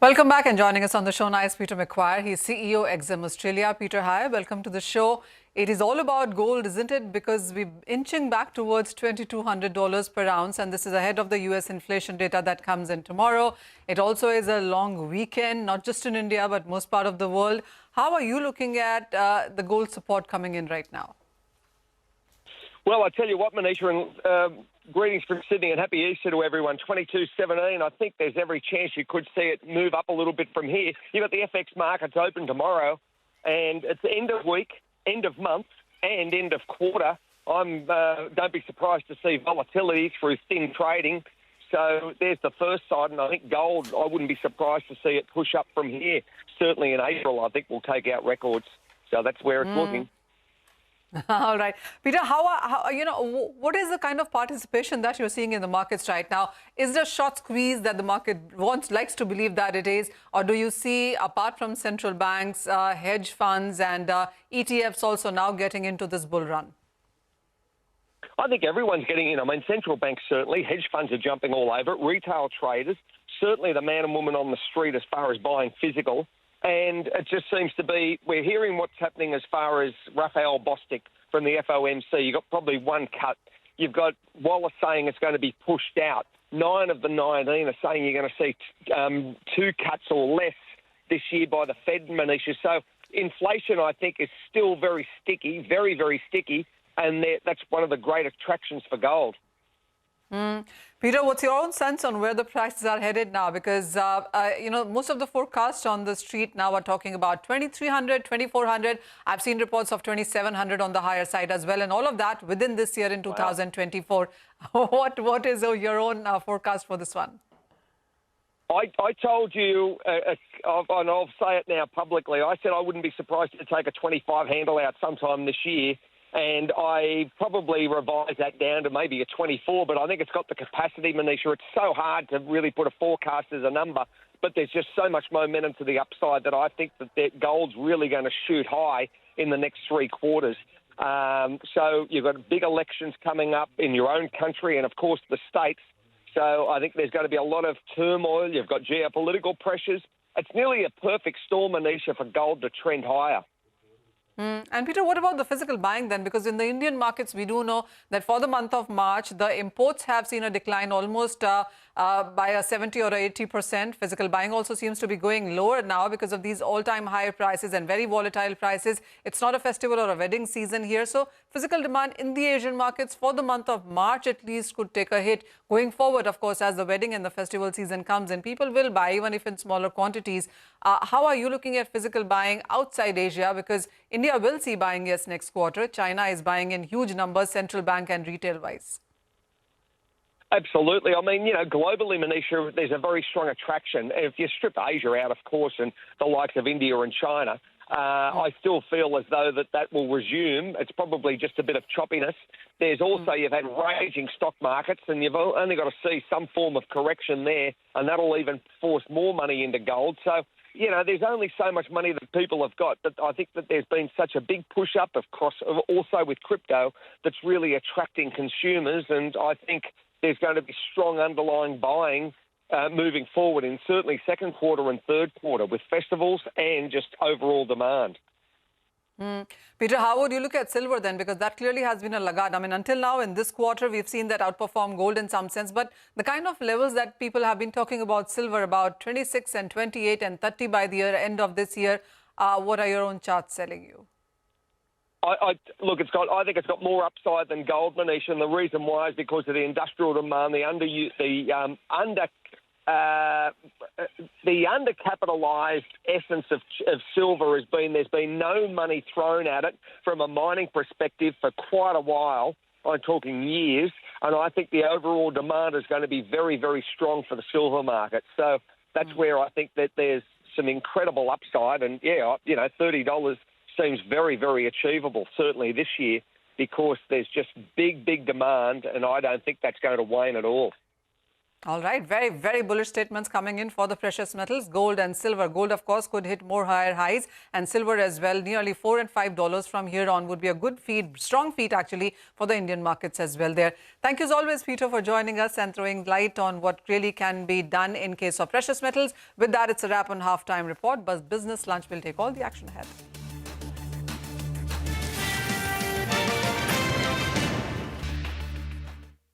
Welcome back, and joining us on the show now is Peter McGuire. He's CEO, Exim Australia. Peter, hi. Welcome to the show. It is all about gold, isn't it? Because we're inching back towards $2,200 per ounce, and this is ahead of the US inflation data that comes in tomorrow. It also is a long weekend, not just in India, but most part of the world. How are you looking at the gold support coming in right now? Well, I tell you what, Manisha, and greetings from Sydney and happy Easter to everyone. 22.17. I think there's every chance you could see it move up a little bit from here. You've got the FX markets open tomorrow, and it's the end of week, end of month, and end of quarter. Don't be surprised to see volatility through thin trading. So there's the first side, and I think gold, I wouldn't be surprised to see it push up from here. Certainly in April, I think we'll take out records. So that's where it's looking. All right. Peter, what is the kind of participation that you're seeing in the markets right now? Is there a short squeeze that the market likes to believe that it is? Or do you see, apart from central banks, hedge funds and ETFs also now getting into this bull run? I think everyone's getting in. I mean, central banks certainly, hedge funds are jumping all over it, retail traders, certainly the man and woman on the street as far as buying physical. And it just seems to be, we're hearing what's happening as far as Raphael Bostic from the FOMC. You've got probably one cut. You've got Wallace saying it's going to be pushed out. 9 of the 19 are saying you're going to see 2 cuts or less this year by the Fed, Manisha. So inflation, I think, is still very sticky, very, very sticky. And that's one of the great attractions for gold. Peter, what's your own sense on where the prices are headed now? Because, most of the forecasts on the street now are talking about 2,300, 2,400. I've seen reports of 2,700 on the higher side as well. And all of that within this year in 2024. Wow. What is your own forecast for this one? I told you, and I'll say it now publicly, I said I wouldn't be surprised to take a 25 handle out sometime this year. And I probably revised that down to maybe a 24, but I think it's got the capacity, Manisha. It's so hard to really put a forecast as a number, but there's just so much momentum to the upside that I think that gold's really going to shoot high in the next 3 quarters. So you've got big elections coming up in your own country and, of course, the states. So I think there's going to be a lot of turmoil. You've got geopolitical pressures. It's nearly a perfect storm, Manisha, for gold to trend higher. And Peter, what about the physical buying then? Because in the Indian markets, we do know that for the month of March, the imports have seen a decline almost by a 70 or 80%. Physical buying also seems to be going lower now because of these all-time high prices and very volatile prices. It's not a festival or a wedding season here. So physical demand in the Asian markets for the month of March at least could take a hit. Going forward, of course, as the wedding and the festival season comes in, people will buy even if in smaller quantities. How are you looking at physical buying outside Asia? Because India will see buying, yes, next quarter. China is buying in huge numbers, central bank and retail-wise. Absolutely. I mean, globally, Manisha, there's a very strong attraction. If you strip Asia out, of course, and the likes of India and China, I still feel as though that will resume. It's probably just a bit of choppiness. There's also, you've had raging stock markets, and you've only got to see some form of correction there, and that'll even force more money into gold. So, there's only so much money that people have got, but I think that there's been such a big push-up, of course, also with crypto, that's really attracting consumers, and I think there's going to be strong underlying buying moving forward in certainly second quarter and third quarter with festivals and just overall demand. Peter, how would you look at silver then? Because that clearly has been a laggard. I mean, until now in this quarter, we've seen that outperform gold in some sense. But the kind of levels that people have been talking about silver, about 26 and 28 and 30 by the end of this year, what are your own charts telling you? I think it's got more upside than gold, Manisha, and the reason why is because of the industrial demand, the undercapitalized essence of silver has been there's been no money thrown at it from a mining perspective for quite a while. I'm talking years, and I think the overall demand is going to be very, very strong for the silver market. So that's where I think that there's some incredible upside, and $30 seems very, very achievable, certainly this year, because there's just big, big demand, and I don't think that's going to wane at all. All right, very, very bullish statements coming in for the precious metals, gold and silver. Gold, of course, could hit more higher highs, and silver as well. Nearly $4 and $5 from here on would be a good feed, strong feed actually, for the Indian markets as well there. Thank you as always, Peter, for joining us and throwing light on what really can be done in case of precious metals. With that, it's a wrap on Halftime Report. But Business Lunch will take all the action ahead.